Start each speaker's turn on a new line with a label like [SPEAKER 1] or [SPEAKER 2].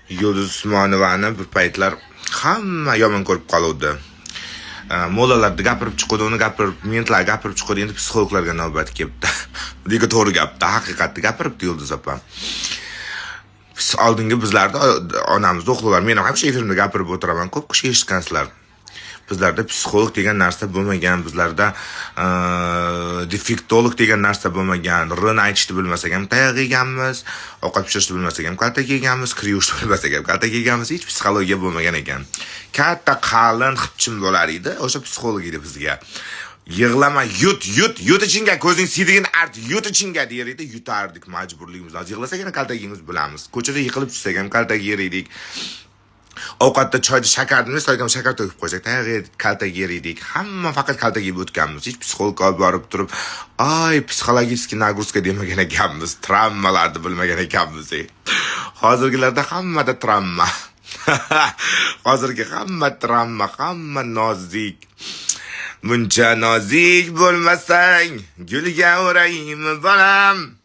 [SPEAKER 1] Yulduz Usmonovani bir paytlar hamma yomon ko'rib qoluvdi. Molalarda gapirib chiqadi, uni gapirib, mentlar gapirib chiqadi, endi psixologlarga navbat kelibdi. Degan to'g'ri gapda, haqiqatni gapiribdi Yulduz opa. Biz oldingi bizlarda onamizni o'qituvlar, men ham shu efirda gapirib o'tiraman, ko'p kishi eshitgansizlar. Bizlarda psixolog degan narsa bo'lmagan, bizlarda defektolog degan narsa bo'lmagan, rini aytishni bilmasak ham tayoq yeganmiz, ovqat pishirishni bilmasak ham kaltak yeganmiz, kir yuvishni bilmasak ham kaltak yeganmiz, hech psixologiya bo'lmagan ekan. Katta qalin xipchim bo'lar edi, o'sha psixolog edi bizga. Yig'lama, yut ichingga, ko'zing siydigini art, yut ichingga der edi, yutardik majburligimizdan. Yig'lasak ham kaltagimiz bilamiz. Ko'chada yiqilib tushsak ham kaltak yer edik. Ovqatda choyda shakarni soyga shakar to'kib qo'ysak, tayyor kaltak yer edik. Hamma faqat kaltak yeb o'tganmiz. Hech psixolog olib borib turib, "Ay, psixologический nagrузка" demagan ekanmiz, travmalarni bilmagan ekanmiz. Hozirgilarda hammada travma. Hozirgi hamma travma, hamma nozik. Buncha nozik bo'lmasang, gulga o'raymi bolam.